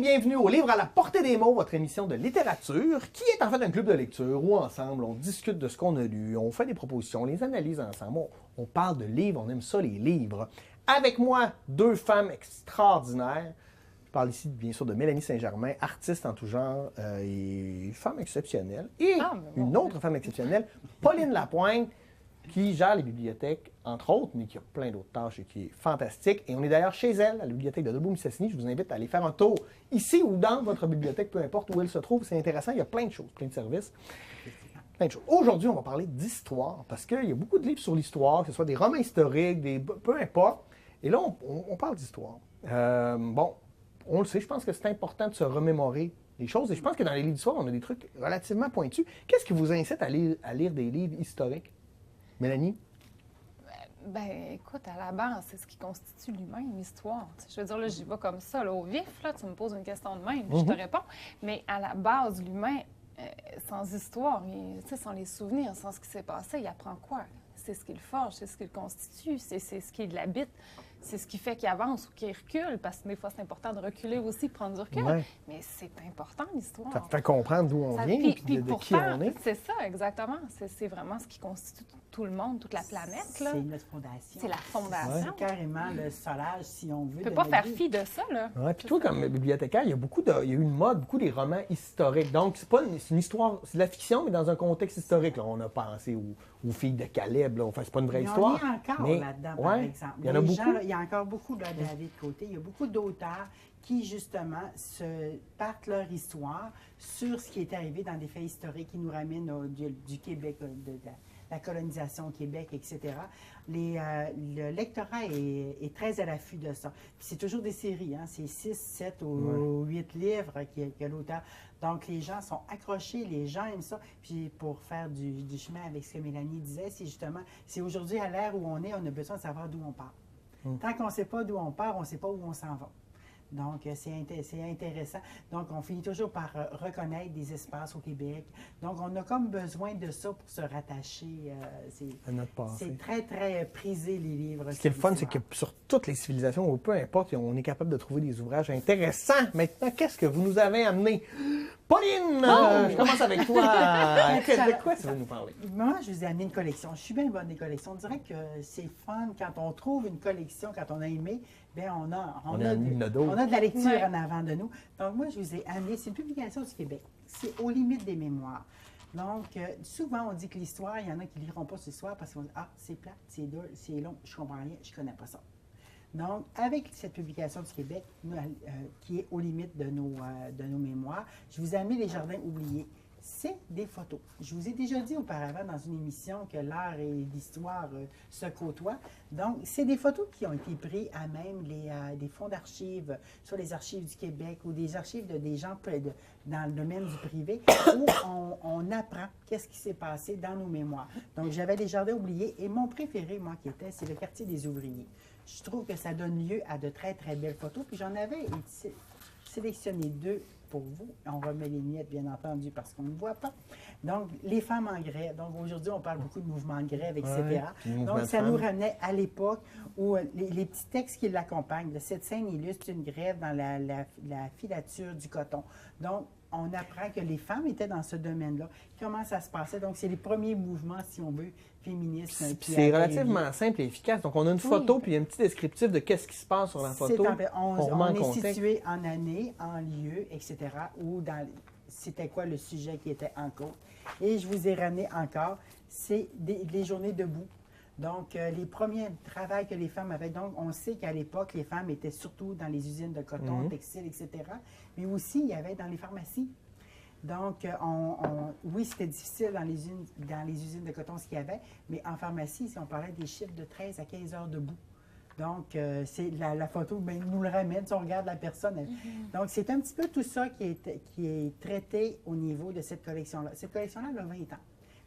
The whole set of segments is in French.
bienvenue au Livre à la portée des mots, votre émission de littérature, qui est en fait un club de lecture où ensemble on discute de ce qu'on a lu, on fait des propositions, on les analyse ensemble, on parle de livres, on aime ça les livres. Avec moi, deux femmes extraordinaires. Je parle ici bien sûr de Mélanie Saint-Germain, artiste en tout genre et femme exceptionnelle. Et une autre femme exceptionnelle, Pauline Lapointe, qui gère les bibliothèques, entre autres, mais qui a plein d'autres tâches et qui est fantastique. Et on est d'ailleurs chez elle, à la bibliothèque de Debout-Mistassini. Je vous invite à aller faire un tour ici ou dans votre bibliothèque, peu importe où elle se trouve. C'est intéressant, il y a plein de choses, plein de services. Plein de choses. Aujourd'hui, on va parler d'histoire, parce qu'il y a beaucoup de livres sur l'histoire, que ce soit des romans historiques, peu importe. Et là, on parle d'histoire. Bon, on le sait, je pense que c'est important de se remémorer les choses. Et je pense que dans les livres d'histoire, on a des trucs relativement pointus. Qu'est-ce qui vous incite à lire des livres historiques? Mélanie? Ben, écoute, à la base, c'est ce qui constitue l'humain, l'histoire. Je veux dire, là, j'y vais comme ça, là, au vif, là, tu me poses une question de même, je te réponds. Mais à la base, l'humain, sans histoire, sans les souvenirs, sans ce qui s'est passé, il apprend quoi? C'est ce qui le forge, c'est ce qui le constitue, c'est ce qui l'habite. C'est ce qui fait qu'il avance ou qu'il recule, parce que des fois, c'est important de reculer aussi, prendre du recul. Ouais. Mais c'est important, l'histoire. Ça te fait comprendre d'où on vient et de qui on est. C'est ça, exactement. C'est vraiment ce qui constitue tout le monde, toute la planète. C'est notre fondation. C'est la fondation. C'est carrément le solage, si on veut. Tu ne peux pas faire fi de ça, là. Ouais, puis toi, comme bibliothécaire, il y a eu une mode, beaucoup des romans historiques. Donc, c'est une histoire, c'est de la fiction, mais dans un contexte historique. Là. On a pensé aux filles de Caleb. Là. Enfin, c'est pas une vraie histoire. Il y a encore là-dedans, par exemple. Il y en a beaucoup. Il y a encore beaucoup là, de l'autre côté. Il y a beaucoup d'auteurs qui, justement, partent leur histoire sur ce qui est arrivé dans des faits historiques qui nous ramènent du Québec, de la colonisation au Québec, etc. Le lectorat est très à l'affût de ça. Puis c'est toujours des séries, hein? C'est 6, 7 ou 8 livres que l'auteur. Donc, les gens sont accrochés, les gens aiment ça. Puis, pour faire du chemin avec ce que Mélanie disait, c'est justement, c'est aujourd'hui, à l'ère où on a besoin de savoir d'où on part. Tant qu'on ne sait pas d'où on part, on ne sait pas où on s'en va. Donc, c'est intéressant. Donc, on finit toujours par reconnaître des espaces au Québec. Donc, on a comme besoin de ça pour se rattacher. À notre passé. C'est très, très prisé, les livres. Ce qui est le fun, c'est que sur toutes les civilisations, ou peu importe, on est capable de trouver des ouvrages intéressants. Maintenant, qu'est-ce que vous nous avez amené? Pauline, je commence avec toi. De quoi tu veux nous parler? Moi, je vous ai amené une collection. Je suis bien bonne des collections. On dirait que c'est fun quand on trouve une collection, quand on a aimé, bien, on a de la lecture en avant de nous. Donc, moi, je vous ai amené, c'est une publication du Québec. C'est Aux limites des mémoires. Donc, souvent, on dit que l'histoire, il y en a qui ne liront pas cette histoire parce qu'on dit « Ah, c'est plate, c'est dur, c'est long, je ne comprends rien, je ne connais pas ça. » Donc, avec cette publication du Québec, qui est aux limites de nos mémoires, je vous ai amené Les Jardins oubliés. C'est des photos. Je vous ai déjà dit auparavant dans une émission que l'art et l'histoire se côtoient. Donc, c'est des photos qui ont été prises à même des fonds d'archives, sur les archives du Québec ou des archives des gens dans le domaine du privé, où on apprend qu'est-ce qui s'est passé dans nos mémoires. Donc, j'avais Les Jardins oubliés et mon préféré, moi, c'est le quartier des ouvriers. Je trouve que ça donne lieu à de très, très belles photos. Puis j'en avais sélectionné 2 pour vous. On remet les miettes, bien entendu, parce qu'on ne voit pas. Donc, les femmes en grève. Donc, aujourd'hui, on parle beaucoup de mouvements de grève, etc. Donc, ça nous ramenait à l'époque où les petits textes qui l'accompagnent. Cette scène illustre une grève dans la filature du coton. Donc, on apprend que les femmes étaient dans ce domaine-là. Comment ça se passait? Donc, c'est les premiers mouvements, si on veut, féministes. C'est relativement simple et efficace. Donc, on a une photo, puis il y a un petit descriptif de qu'est-ce qui se passe sur la photo. On est situé en année, en lieu, etc., ou c'était quoi le sujet qui était en cause. Et je vous ai ramené encore, c'est les journées debout. Donc, les premiers travaux que les femmes avaient, donc on sait qu'à l'époque, les femmes étaient surtout dans les usines de coton, textile, etc., mais aussi, il y avait dans les pharmacies. Donc, oui, c'était difficile dans les usines de coton ce qu'il y avait, mais en pharmacie, si on parlait des chiffres de 13 à 15 heures debout. Donc, c'est la photo nous le ramène, si on regarde la personne. Donc, c'est un petit peu tout ça qui est traité au niveau de cette collection-là. Cette collection-là, elle a 20 ans.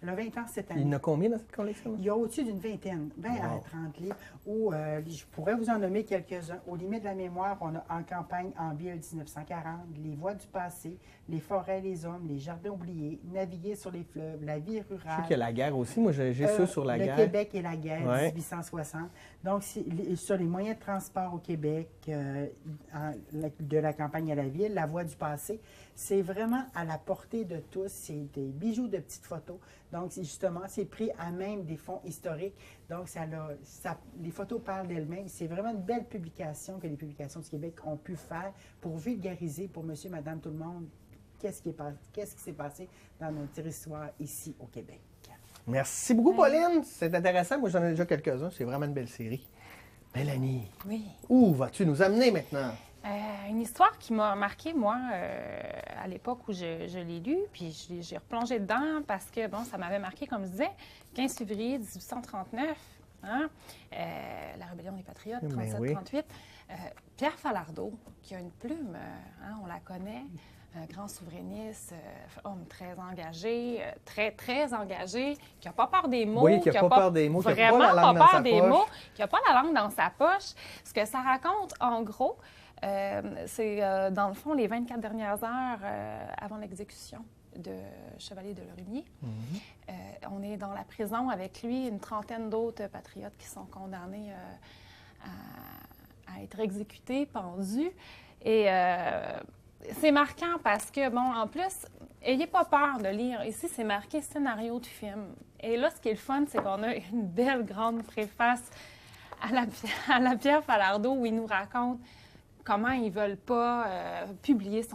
Elle a 20 ans cette année. Il y en a combien dans cette collection? Il y a au-dessus d'une vingtaine, 20 à 30 livres, où je pourrais vous en nommer quelques-uns. Aux limites de la mémoire, on a En campagne en ville 1940, Les voies du passé, Les forêts, les hommes, Les jardins oubliés, Naviguer sur les fleuves, La vie rurale. Je sais qu'il y a la guerre aussi. Moi, j'ai ceux sur la guerre. Le Québec et la guerre, 1860. Donc, sur les moyens de transport au Québec, de la campagne à la ville, La voie du passé, c'est vraiment à la portée de tous. C'est des bijoux de petites photos. Donc, justement, c'est pris à même des fonds historiques. Donc, les photos parlent d'elles-mêmes. C'est vraiment une belle publication que les publications du Québec ont pu faire pour vulgariser pour monsieur, madame, tout le monde, qu'est-ce qui s'est passé dans notre histoire ici au Québec. Merci beaucoup, Pauline. C'est intéressant. Moi, j'en ai déjà quelques-uns. C'est vraiment une belle série. Mélanie, oui. Où vas-tu nous amener maintenant? Une histoire qui m'a marquée, moi, à l'époque où je l'ai lu, puis j'ai replongé dedans parce que, bon, ça m'avait marqué, comme je disais, 15 février 1839, hein? La rébellion des Patriotes, 37-38. Pierre Falardeau, qui a une plume, hein, on la connaît, un grand souverainiste, homme très engagé, très engagé, qui n'a pas peur des mots. Oui, qui n'a pas peur des mots, qui n'a pas la langue dans sa poche. Qui n'a pas la langue dans sa poche. Ce que ça raconte, en gros, c'est, dans le fond, les 24 dernières heures avant l'exécution de Chevalier de Lorimier. On est dans la prison avec lui, une trentaine d'autres patriotes qui sont condamnés à être exécutés, pendus. Et c'est marquant parce que, bon, en plus, ayez pas peur de lire. Ici, c'est marqué scénario de film. Et là, ce qui est le fun, c'est qu'on a une belle grande préface à la Pierre Falardeau où il nous raconte comment ils ne veulent pas publier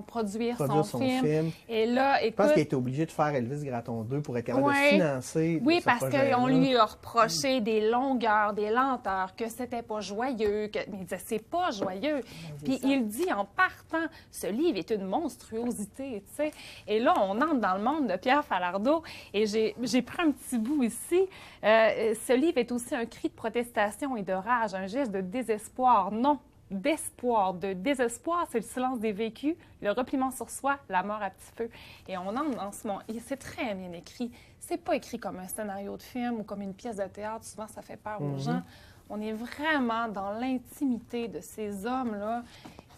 produire son film. Et là, écoute, je pense qu'il était obligé de faire Elvis Gratton 2 pour être capable de financer. Oui, parce qu'on lui a reproché des longueurs, des lenteurs, que c'était pas joyeux. Mais il disait, c'est pas joyeux. Puis il dit, en partant, ce livre est une monstruosité, tu sais. Et là, on entre dans le monde de Pierre Falardeau. Et j'ai pris un petit bout ici. Ce livre est aussi un cri de protestation et de rage, un geste de désespoir. Non, d'espoir, de désespoir, c'est le silence des vécus, le repliement sur soi, la mort à petit feu. Et on entre dans ce monde. Et c'est très bien écrit. C'est pas écrit comme un scénario de film ou comme une pièce de théâtre. Souvent, ça fait peur aux gens. On est vraiment dans l'intimité de ces hommes-là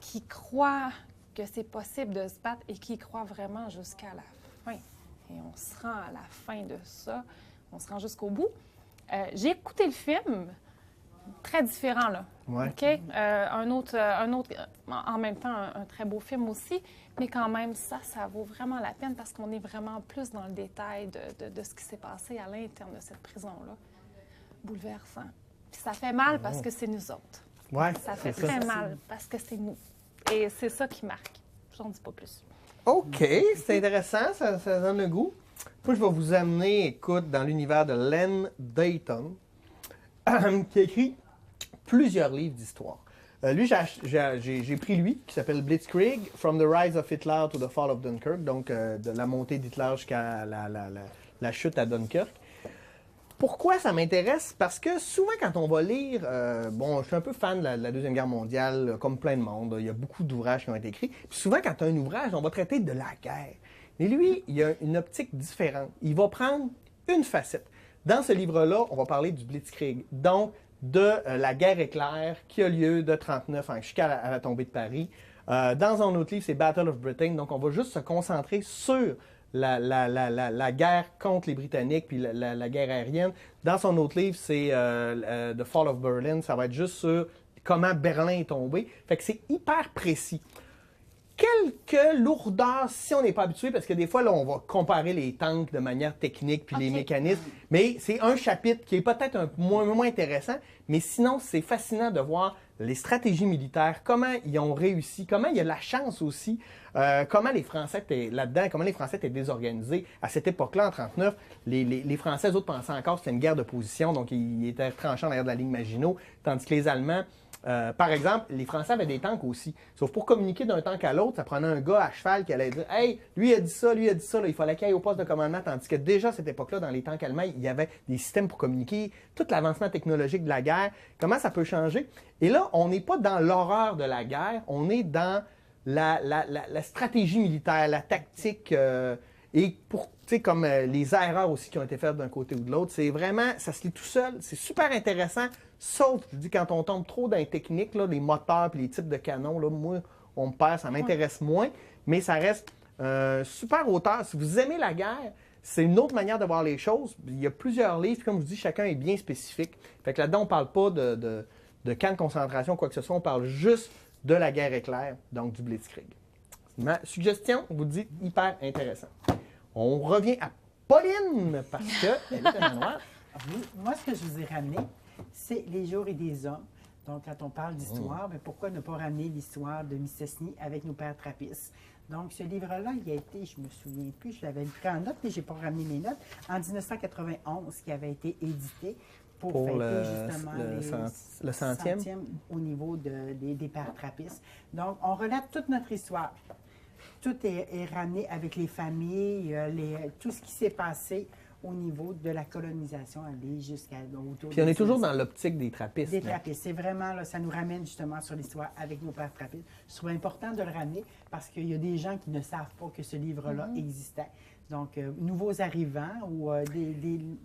qui croient que c'est possible de se battre et qui y croient vraiment jusqu'à la fin. Et on se rend à la fin de ça. On se rend jusqu'au bout. J'ai écouté le film. Très différent, là. Ouais. OK? Un autre, en même temps, un très beau film aussi, mais quand même, ça vaut vraiment la peine parce qu'on est vraiment plus dans le détail de ce qui s'est passé à l'interne de cette prison-là. Bouleversant. Puis ça fait mal parce que c'est nous autres. Ouais, ça fait très mal parce que c'est nous. Et c'est ça qui marque. J'en dis pas plus. OK, c'est intéressant, ça donne le goût. Moi, je vais vous amener, écoute, dans l'univers de Len Deighton, qui a écrit plusieurs livres d'histoire. Lui, j'ai pris lui, qui s'appelle Blitzkrieg, From the Rise of Hitler to the Fall of Dunkirk, donc de la montée d'Hitler jusqu'à la chute à Dunkerque. Pourquoi ça m'intéresse? Parce que souvent, quand on va lire... bon, je suis un peu fan de la Deuxième Guerre mondiale, comme plein de monde. Il y a beaucoup d'ouvrages qui ont été écrits. Puis souvent, quand tu as un ouvrage, on va traiter de la guerre. Mais lui, il a une optique différente. Il va prendre une facette. Dans ce livre-là, on va parler du Blitzkrieg, donc de la guerre éclair qui a lieu de 1939 jusqu'à la tombée de Paris. Dans un autre livre, c'est Battle of Britain, donc on va juste se concentrer sur la guerre contre les Britanniques puis la guerre aérienne. Dans son autre livre, c'est The Fall of Berlin, ça va être juste sur comment Berlin est tombé. Fait que c'est hyper précis. Quelques lourdeurs si on n'est pas habitué, parce que des fois, là, on va comparer les tanks de manière technique puis les mécanismes. Mais c'est un chapitre qui est peut-être un moins intéressant, mais sinon, c'est fascinant de voir les stratégies militaires, comment ils ont réussi, comment il y a de la chance aussi, comment les Français étaient là-dedans, comment les Français étaient désorganisés. À cette époque-là, en 1939, les Français, eux autres, pensaient encore que c'était une guerre de position, donc ils étaient tranchants derrière de la ligne Maginot, tandis que les Allemands, par exemple, les Français avaient des tanks aussi. Sauf pour communiquer d'un tank à l'autre, ça prenait un gars à cheval qui allait dire « Hey, lui a dit ça, lui a dit ça. » Il fallait qu'il aille au poste de commandement. Tandis que déjà, à cette époque-là, dans les tanks allemands, il y avait des systèmes pour communiquer. Tout l'avancement technologique de la guerre. Comment ça peut changer? Et là, on n'est pas dans l'horreur de la guerre. On est dans la stratégie militaire, la tactique. Et pour, tu sais, comme les erreurs aussi qui ont été faites d'un côté ou de l'autre, c'est vraiment, ça se lit tout seul, c'est super intéressant, sauf, je dis, quand on tombe trop dans les techniques, là, les moteurs et les types de canons, là, moi, on me perd, ça m'intéresse moins, mais ça reste super auteur. Si vous aimez la guerre, c'est une autre manière de voir les choses. Il y a plusieurs livres, comme je vous dis, chacun est bien spécifique. Fait que là-dedans, on ne parle pas de camp de concentration, quoi que ce soit, on parle juste de la guerre éclair, donc du Blitzkrieg. Ma suggestion, on vous dit, hyper intéressant. On revient à Pauline, parce qu'elle est un noire. Oui, moi, ce que je vous ai ramené, c'est Les jours et des hommes. Donc, quand on parle d'histoire, bien, pourquoi ne pas ramener l'histoire de Mistassini avec nos pères trappistes? Donc, ce livre-là, il a été, je me souviens plus, je l'avais pris en note, mais je n'ai pas ramené mes notes, en 1991, qui avait été édité pour fêter justement le centième au niveau des pères trappistes. Donc, on relate toute notre histoire. Tout est ramené avec les familles, tout ce qui s'est passé au niveau de la colonisation, aller jusqu'à autour. Puis on est toujours dans l'optique des trappistes. Des trappistes. C'est vraiment, là, ça nous ramène justement sur l'histoire avec nos pères trappistes. Je trouve important de le ramener parce qu'il y a des gens qui ne savent pas que ce livre-là existait. Donc, nouveaux arrivants ou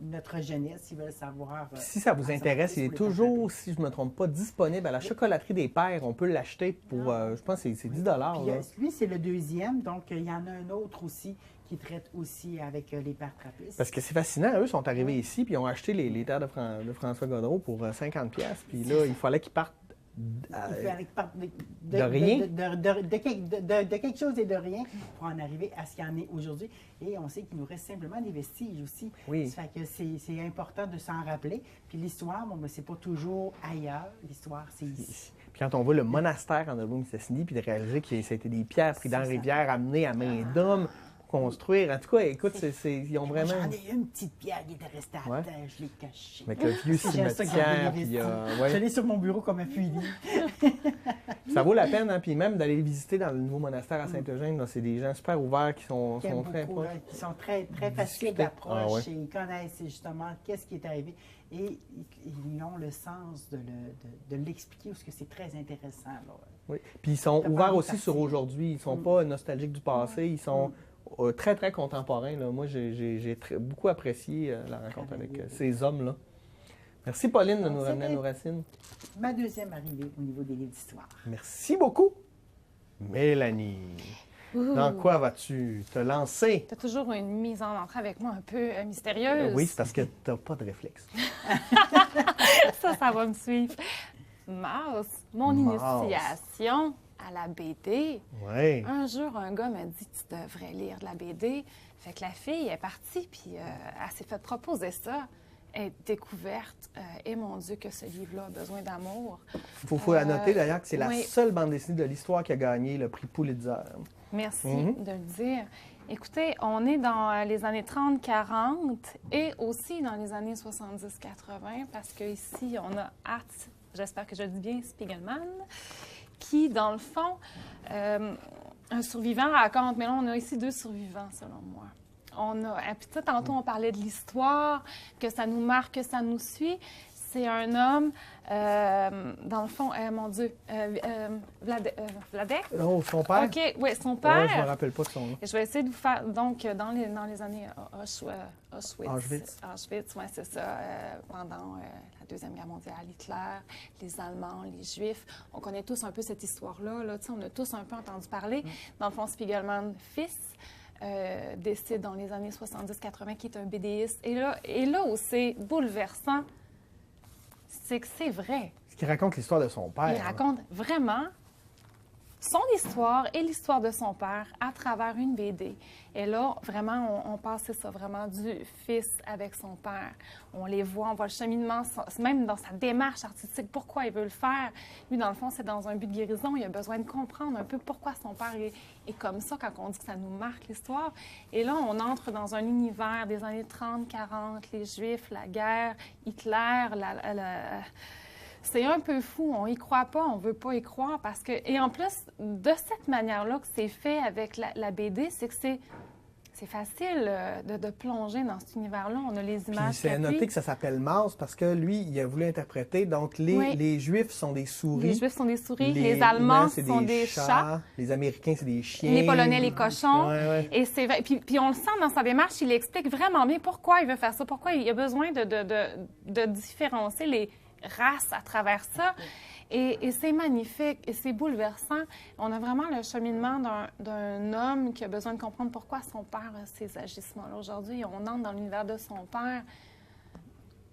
notre jeunesse, ils veulent savoir. Si ça vous intéresse, il est toujours, si je ne me trompe pas, disponible à la chocolaterie des Pères. On peut l'acheter pour, je pense que c'est 10 $. Lui, c'est le deuxième. Donc, il y en a un autre aussi qui traite aussi avec les pères trappistes. Parce que c'est fascinant. Eux sont arrivés ici puis ils ont acheté les terres de François Godreau pour 50$. Puis là, il fallait qu'ils partent de rien. De quelque chose et de rien pour en arriver à ce qu'il y en est aujourd'hui. Et on sait qu'il nous reste simplement des vestiges aussi. Oui. Ça fait que c'est important de s'en rappeler. Puis l'histoire, bon, c'est pas toujours ailleurs. L'histoire, c'est ici. Puis quand on voit le monastère en Albo-Mistassini, puis de réaliser que ça a été des pierres prises dans la rivière, amenées à main d'homme, construire. En tout cas, écoute, ils ont vraiment... J'en ai une petite pierre qui était restée à terre, je l'ai cachée. Avec le vieux cimetière, puis... Je l'ai sur mon bureau comme un fusil. Ça vaut la peine, hein? Puis même d'aller visiter dans le nouveau monastère à Saint-Eugène, c'est des gens super ouverts qui sont très proches. Qui sont très, très faciles d'approche et ils connaissent justement qu'est-ce qui est arrivé. Et ils ont le sens de l'expliquer parce que c'est très intéressant. Là. Oui. Puis ils sont ouverts aussi sur aujourd'hui. Ils ne sont pas nostalgiques du passé. Ils sont très, très contemporains. Là. Moi, j'ai beaucoup apprécié la rencontre avec ces hommes-là. Merci, Pauline, de nous ramener à nos racines. Ma deuxième arrivée au niveau des livres d'histoire. Merci beaucoup, Mélanie. Dans quoi vas-tu te lancer? Tu as toujours une mise en entrée avec moi un peu mystérieuse. Oui, c'est parce que tu n'as pas de réflexe. Ça va me suivre. Mars, mon initiation à la BD. Ouais. Un jour, un gars m'a dit « Tu devrais lire de la BD ». Fait que la fille est partie, puis elle s'est fait proposer ça. Elle est découverte. Et mon Dieu, que ce livre-là a besoin d'amour. Il faut noter d'ailleurs que c'est la seule bande dessinée de l'histoire qui a gagné le prix Pulitzer. Merci de le dire. Écoutez, on est dans les années 30-40 et aussi dans les années 70-80 parce qu'ici, on a Art, j'espère que je le dis bien, Spiegelman, qui, dans le fond, un survivant raconte, mais là, on a ici 2 survivants, selon moi. Puis ça, tantôt, on parlait de l'histoire, que ça nous marque, que ça nous suit. C'est un homme, dans le fond, mon Dieu, Vladek? Oh, son père? OK, oui, son père. Je ne me rappelle pas de son nom. Je vais essayer de vous faire, donc, dans les années Auschwitz, oui, c'est ça, pendant la Deuxième Guerre mondiale, Hitler, les Allemands, les Juifs. On connaît tous un peu cette histoire-là, là, on a tous un peu entendu parler. Dans le fond, Spiegelman, fils, décide dans les années 70-80, qui est un BDiste. Et là où c'est bouleversant, c'est que c'est vrai. Ce qui raconte l'histoire de son père. Il raconte vraiment son histoire et l'histoire de son père à travers une BD. Et là, vraiment, on passe, c'est ça, vraiment du fils avec son père. On les voit, on voit le cheminement, même dans sa démarche artistique, pourquoi il veut le faire. Lui, dans le fond, c'est dans un but de guérison. Il a besoin de comprendre un peu pourquoi son père est comme ça quand on dit que ça nous marque l'histoire. Et là, on entre dans un univers des années 30-40, les Juifs, la guerre, Hitler, c'est un peu fou, on y croit pas, on veut pas y croire parce que... Et en plus, de cette manière-là que c'est fait avec la BD, c'est que c'est c'est facile de plonger dans cet univers-là. On a les images. Puis c'est noté que ça s'appelle Mars parce que lui, il a voulu interpréter. Donc, les Juifs sont des souris. Les Juifs sont des souris. Les Allemands sont des chats. Les Américains, c'est des chiens. Les Polonais, les cochons. Ouais. Et c'est vrai. Puis on le sent dans sa démarche, il explique vraiment bien pourquoi il veut faire ça, pourquoi il a besoin de différencier les races à travers ça. Et c'est magnifique et c'est bouleversant. On a vraiment le cheminement d'un homme qui a besoin de comprendre pourquoi son père a ces agissements-là. Aujourd'hui, on entre dans l'univers de son père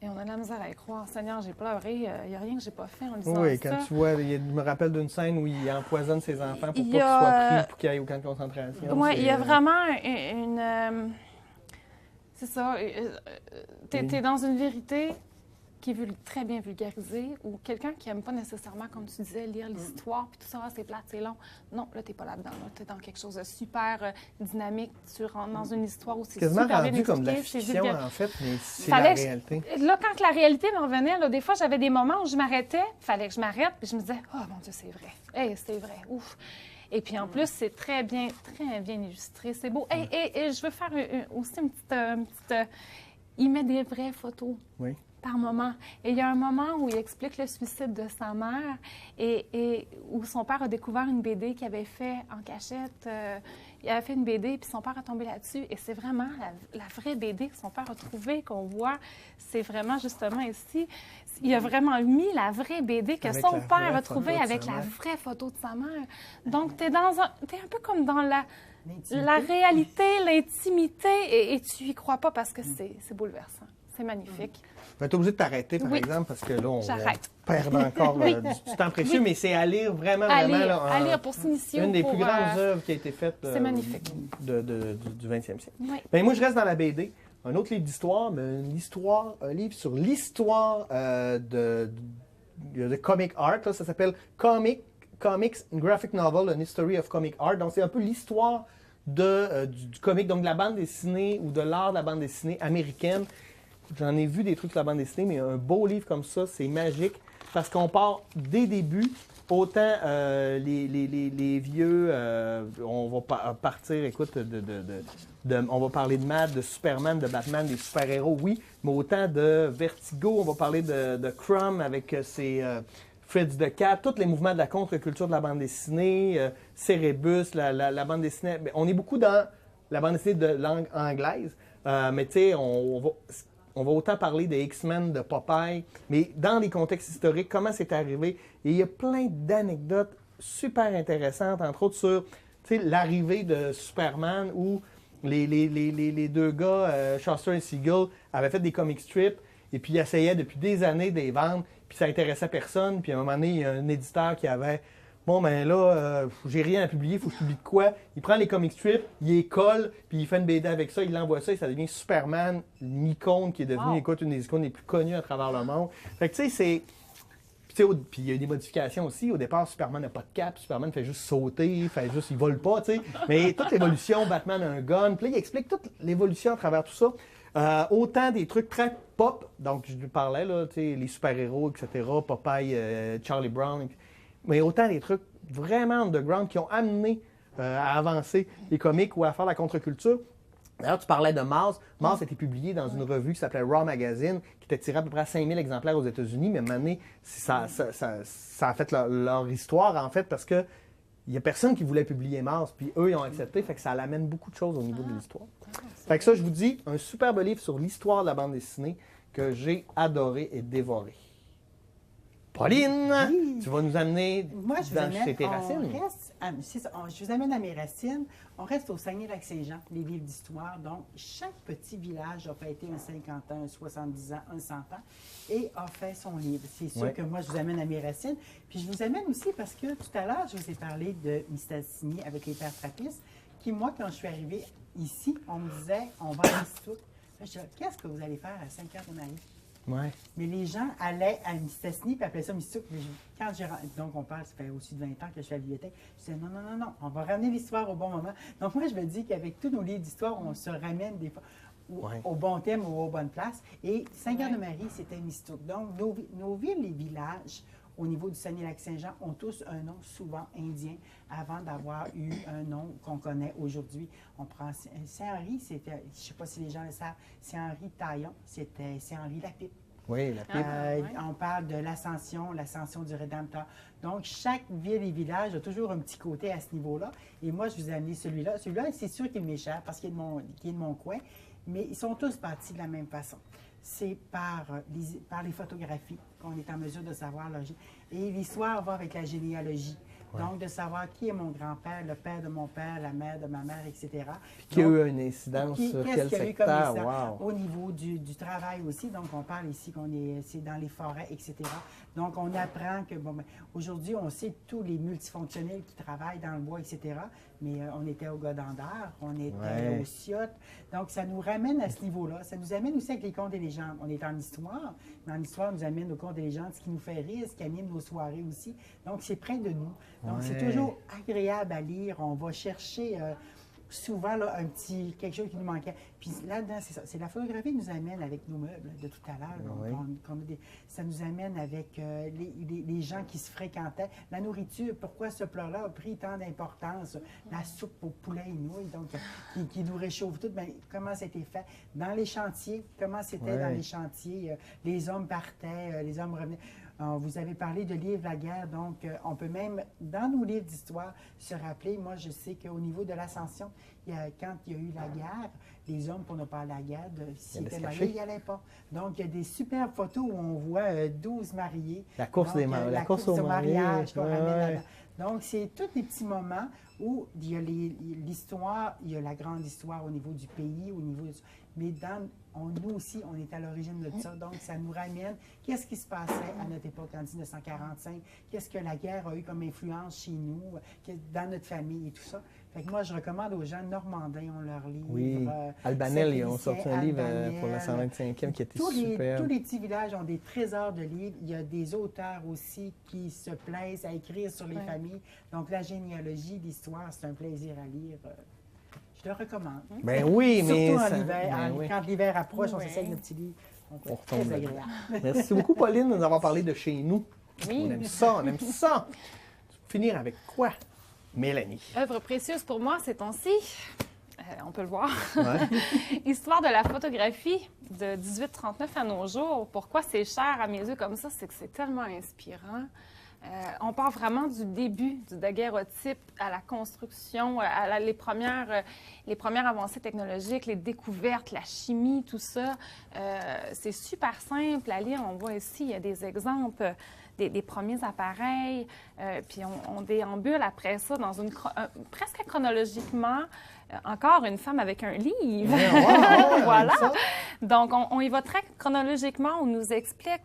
et on a de la misère à y croire. Seigneur, j'ai pleuré. Il n'y a rien que j'ai pas fait en disant ça. Oui, quand tu vois, je me rappelle d'une scène où il empoisonne ses enfants pour pas qu'ils soient pris, pour qu'il aille au camp de concentration. Oui, il y a vraiment une... C'est ça. Tu es dans une vérité qui est très bien vulgarisée, ou quelqu'un qui n'aime pas nécessairement, comme tu disais, lire l'histoire, puis tout ça, c'est plate, c'est long. Non, là, tu n'es pas là-dedans. Tu es dans quelque chose de super dynamique. Tu rentres dans une histoire où c'est super bien expliqué. Comme de la fiction, en fait, mais c'est la réalité. Là, quand la réalité me revenait, là, des fois, j'avais des moments où je m'arrêtais, il fallait que je m'arrête, puis je me disais, « Oh, mon Dieu, c'est vrai. Hey, c'est vrai. Ouf. » Et puis, en plus, c'est très bien illustré. C'est beau. Et je veux faire aussi une petite... il met des vraies photos. Oui. Par moment. Et il y a un moment où il explique le suicide de sa mère et où son père a découvert une BD qu'il avait fait en cachette. Il avait fait une BD, puis son père a tombé là-dessus. Et c'est vraiment la vraie BD que son père a trouvée, qu'on voit. C'est vraiment justement ici. Il a vraiment mis la vraie BD que son père a trouvée avec la vraie photo de sa mère. Donc, t'es un peu comme dans la réalité, l'intimité, et tu y crois pas parce que c'est bouleversant. C'est magnifique. Tu es obligé de t'arrêter, par exemple, parce que là, on perd encore du temps précieux, mais c'est à lire vraiment, à lire pour s'initier. Une des plus grandes œuvres qui a été faite c'est magnifique. Du 20e siècle. Oui. Bien, moi, je reste dans la BD. Un autre livre d'histoire, mais un livre sur l'histoire de comic art. Là, ça s'appelle Comics and Graphic Novel, An History of Comic Art. Donc, c'est un peu l'histoire du comic, donc de la bande dessinée ou de l'art de la bande dessinée américaine. J'en ai vu des trucs sur la bande dessinée, mais un beau livre comme ça, c'est magique parce qu'on part des débuts. Autant les vieux, on va partir, écoute, on va parler de Mad, de Superman, de Batman, des super-héros, oui, mais autant de Vertigo, on va parler de Crumb avec ses Fritz the Cat, tous les mouvements de la contre-culture de la bande dessinée, Cerebus, la bande dessinée. On est beaucoup dans la bande dessinée de langue anglaise, mais tu sais, on va autant parler des X-Men, de Popeye, mais dans les contextes historiques, comment c'est arrivé. Et il y a plein d'anecdotes super intéressantes, entre autres sur l'arrivée de Superman, où les deux gars, Shuster et Siegel, avaient fait des comic strips, et puis ils essayaient depuis des années de les vendre, puis ça intéressait personne. Puis à un moment donné, il y a un éditeur qui avait... Bon, ben là, j'ai rien à publier, il faut que je publie de quoi? Il prend les comic strips, il les colle, puis il fait une BD avec ça, il l'envoie ça, et ça devient Superman, une icône qui est devenue, écoute, une des icônes les plus connues à travers le monde. Fait que tu sais, c'est... Puis il y a des modifications aussi. Au départ, Superman n'a pas de cap, Superman fait juste sauter, il vole pas, tu sais. Mais toute l'évolution, Batman a un gun, puis là, il explique toute l'évolution à travers tout ça. Autant des trucs très pop, donc je lui parlais, là, tu sais, les super-héros, etc., Popeye, Charlie Brown, mais autant des trucs vraiment underground qui ont amené à avancer les comics ou à faire la contre-culture. D'ailleurs, tu parlais de Mars. Mars a été publié dans une revue qui s'appelait Raw Magazine, qui était tirée à peu près à 5000 exemplaires aux États-Unis, mais maintenant, ça a fait leur histoire, en fait, parce que il n'y a personne qui voulait publier Mars, puis eux, ils ont accepté, fait que ça amène beaucoup de choses au niveau de l'histoire. Fait que ça, je vous dis, un superbe livre sur l'histoire de la bande dessinée que j'ai adoré et dévoré. Pauline, oui. Tu vas nous amener chez tes racines. Je vous amène à mes racines. On reste au Saguenay-Lac-Saint-Jean, les livres d'histoire. Donc, chaque petit village a fêté un 50 ans, un 70 ans, un 100 ans et a fait son livre. C'est sûr que moi, je vous amène à mes racines. Puis, je vous amène aussi parce que tout à l'heure, je vous ai parlé de Mistassini avec les pères trappistes, qui, moi, quand je suis arrivée ici, on me disait, on va à l'Institut. Je disais, qu'est-ce que vous allez faire à Sainte-Claire-de-Marie? Ouais. Mais les gens allaient à Mistassini et appelaient ça Mistouk. Donc, on parle, ça fait aussi de 20 ans que je suis à la bibliothèque. Je disais non, on va ramener l'histoire au bon moment. Donc, moi, je me dis qu'avec tous nos livres d'histoire, on se ramène des fois au bon thème ou aux bonnes places. Et Sainte-Claire-de-Marie, c'était Mistouk. Donc, nos villes et villages, au niveau du Saguenay-Lac-Saint-Jean ont tous un nom souvent indien avant d'avoir eu un nom qu'on connaît aujourd'hui. On prend Saint-Henri, c'était, je ne sais pas si les gens le savent, Saint-Henri Taillon, c'était Saint-Henri Lapipe. Oui, la pipe. On parle de l'ascension du Rédempteur. Donc, chaque ville et village a toujours un petit côté à ce niveau-là. Et moi, je vous ai amené celui-là. Celui-là, c'est sûr qu'il m'est cher parce qu'il est de mon coin, mais ils sont tous bâtis de la même façon. C'est par les photographies qu'on est en mesure de savoir l'origine. Et l'histoire va avec la généalogie. Ouais. Donc, de savoir qui est mon grand-père, le père de mon père, la mère de ma mère, etc. Puis qui a eu une incidence sur quel secteur? Wow. Au niveau du travail aussi. Donc, on parle ici c'est dans les forêts, etc. Donc, on apprend que, bon, aujourd'hui, on sait tous les multifonctionnels qui travaillent dans le bois, etc. Mais on était au Godendard, on était au Ciotte. Donc, ça nous ramène à ce niveau-là. Ça nous amène aussi avec les contes et légendes. On est en histoire, mais en histoire, nous amène aux contes et légendes, ce qui nous fait rire, ce qui anime nos soirées aussi. Donc, c'est près de nous. Donc, c'est toujours agréable à lire. On va chercher souvent là, quelque chose qui nous manquait. Puis là-dedans, c'est ça. C'est la photographie qui nous amène avec nos meubles de tout à l'heure. Ça nous amène avec les gens qui se fréquentaient. La nourriture, pourquoi ce plat-là a pris tant d'importance? La soupe au poulet et nouilles, donc, qui nous réchauffe tout. Bien, comment c'était fait? Dans les chantiers, comment c'était dans les chantiers? Les hommes partaient, les hommes revenaient. Vous avez parlé de livres la guerre, donc on peut même, dans nos livres d'histoire, se rappeler. Moi, je sais qu'au niveau de l'Ascension, quand il y a eu la guerre, les hommes, pour ne pas aller à la guerre, s'ils étaient mariés, ils n'y allaient pas. Donc, il y a des superbes photos où on voit 12 mariés. La course, la course au mariage qu'on ramène là-dedans. Donc, c'est tous les petits moments où il y a l'histoire, il y a la grande histoire au niveau du pays, au niveau mais nous aussi, on est à l'origine de ça. Donc, ça nous ramène qu'est-ce qui se passait à notre époque en 1945, qu'est-ce que la guerre a eu comme influence chez nous, dans notre famille et tout ça. Fait que moi, je recommande aux gens, Normandin, on leur livre. Oui, Albanel, ils ont sorti un livre pour la 125e qui était super. Tous les petits villages ont des trésors de livres. Il y a des auteurs aussi qui se plaisent à écrire sur les familles. Donc, la généalogie, l'histoire, c'est un plaisir à lire. Je le recommande. Ben oui, mais surtout en hiver. Quand l'hiver approche, on s'essaye nos petits livres. On retombe très agréable. Merci beaucoup, Pauline, de nous avoir parlé de chez nous. Oui. On aime ça, on aime ça. Finir avec quoi, Mélanie? Œuvre précieuse pour moi ces temps-ci. On peut le voir. Ouais. Histoire de la photographie de 1839 à nos jours. Pourquoi c'est cher à mes yeux comme ça? C'est que c'est tellement inspirant. On part vraiment du début du daguerreotype à la construction, les premières avancées technologiques, les découvertes, la chimie, tout ça. C'est super simple à lire. On voit ici, il y a des exemples des premiers appareils. Puis on déambule après ça dans presque chronologiquement. Encore une femme avec un livre. Voilà. Donc, on y va très chronologiquement. On nous explique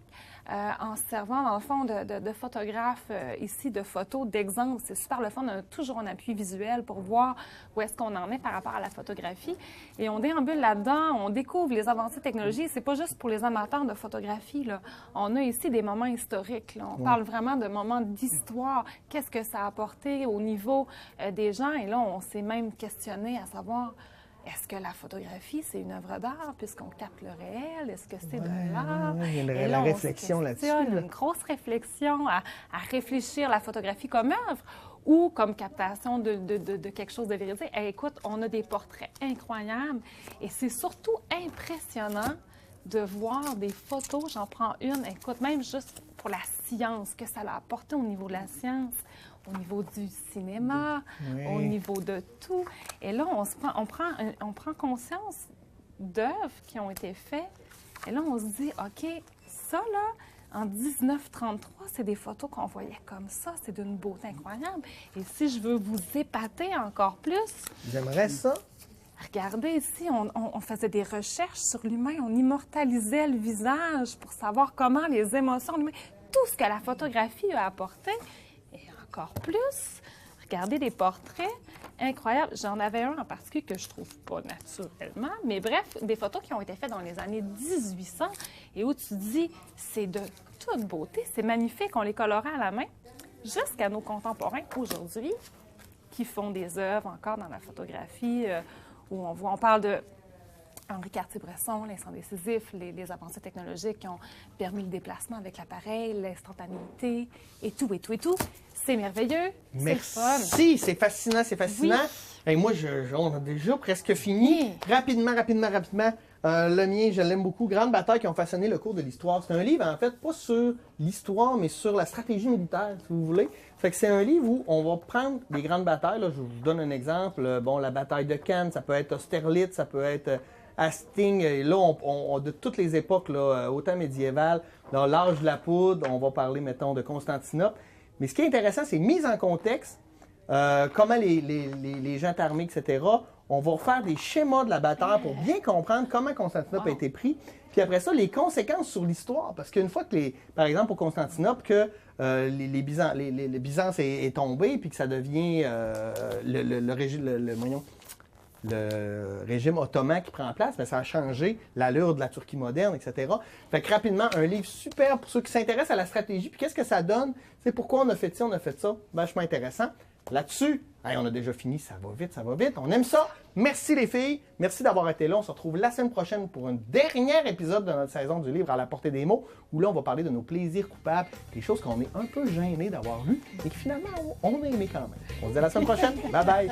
en se servant, dans le fond, de photographes ici, de photos, d'exemples. C'est super le fun. On a toujours un appui visuel pour voir où est-ce qu'on en est par rapport à la photographie. Et on déambule là-dedans, on découvre les avancées technologiques. C'est pas juste pour les amateurs de photographie, là. On a ici des moments historiques, là. On parle vraiment de moments d'histoire. Qu'est-ce que ça a apporté au niveau des gens? Et là, on s'est même questionné à savoir... Est-ce que la photographie, c'est une œuvre d'art puisqu'on capte le réel? Est-ce que c'est de l'art? Il y a la réflexion là-dessus. Une grosse réflexion à réfléchir la photographie comme œuvre ou comme captation de quelque chose de véridique. Et écoute, on a des portraits incroyables et c'est surtout impressionnant de voir des photos. J'en prends une. Écoute, même juste pour la science, que ça a apporté au niveau de la science, au niveau du cinéma, au niveau de tout. Et là, on prend conscience d'œuvres qui ont été faites. Et là, on se dit, OK, ça, là, en 1933, c'est des photos qu'on voyait comme ça. C'est d'une beauté incroyable. Et si je veux vous épater encore plus... J'aimerais ça. Regardez ici, on faisait des recherches sur l'humain. On immortalisait le visage pour savoir comment les émotions... Tout ce que la photographie a apporté... Encore plus. Regardez des portraits incroyables. J'en avais un en particulier que je trouve pas naturellement, mais bref, des photos qui ont été faites dans les années 1800 et où tu dis, c'est de toute beauté, c'est magnifique, on les colorait à la main, jusqu'à nos contemporains aujourd'hui qui font des œuvres encore dans la photographie où on parle de Henri Cartier-Bresson, l'instant décisif, les avancées technologiques qui ont permis le déplacement avec l'appareil, l'instantanéité et tout. C'est merveilleux. Merci, c'est fascinant. Oui. Et moi, on a déjà presque fini. Oui. Rapidement. Le mien, je l'aime beaucoup. Grandes batailles qui ont façonné le cours de l'histoire. C'est un livre, en fait, pas sur l'histoire, mais sur la stratégie militaire, si vous voulez. Fait que c'est un livre où on va prendre des grandes batailles. Là, je vous donne un exemple. La bataille de Cannes, ça peut être Austerlitz, ça peut être Hastings. Et là, on de toutes les époques, là, autant médiévales, dans l'âge de la poudre, on va parler, mettons, de Constantinople. Mais ce qui est intéressant, c'est mise en contexte, comment les gens armés, etc. On va faire des schémas de la bataille pour bien comprendre comment Constantinople a été pris. Puis après ça, les conséquences sur l'histoire. Parce qu'une fois que, par exemple, pour Constantinople, que les Byzance est tombé, puis que ça devient le régime ottoman qui prend place, bien, ça a changé l'allure de la Turquie moderne, etc. Fait que rapidement, un livre super pour ceux qui s'intéressent à la stratégie. Puis qu'est-ce que ça donne? C'est pourquoi on a fait ci, on a fait ça. Vachement intéressant. Là-dessus, on a déjà fini, ça va vite. On aime ça. Merci les filles. Merci d'avoir été là. On se retrouve la semaine prochaine pour un dernier épisode de notre saison du livre à la portée des mots, où là, on va parler de nos plaisirs coupables, des choses qu'on est un peu gênés d'avoir lues et que finalement, on a aimé quand même. On se dit à la semaine prochaine. Bye bye.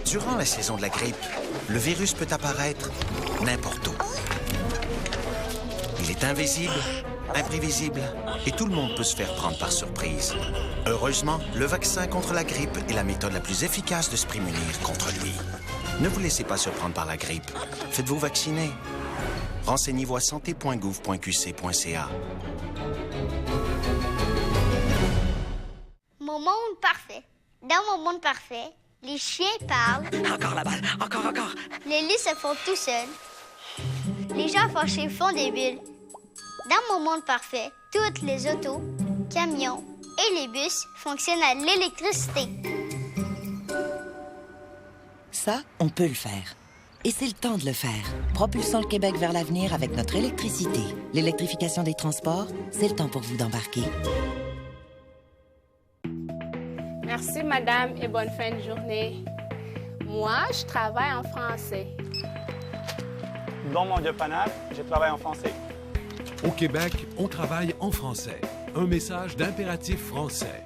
Durant la saison de la grippe, le virus peut apparaître n'importe où. Il est invisible, imprévisible, et tout le monde peut se faire prendre par surprise. Heureusement, le vaccin contre la grippe est la méthode la plus efficace de se prémunir contre lui. Ne vous laissez pas surprendre par la grippe. Faites-vous vacciner. Renseignez-vous à santé.gouv.qc.ca. Mon monde parfait. Dans mon monde parfait, les chiens parlent. Encore la balle, encore. Les lits se font tout seuls. Les gens fâchés font des bulles. Dans mon monde parfait, toutes les autos, camions et les bus fonctionnent à l'électricité. Ça, on peut le faire. Et c'est le temps de le faire. Propulsons le Québec vers l'avenir avec notre électricité. L'électrification des transports, c'est le temps pour vous d'embarquer. Merci, madame, et bonne fin de journée. Moi, je travaille en français. Dans mon dépannage, je travaille en français. Au Québec, on travaille en français. Un message d'Impératif français.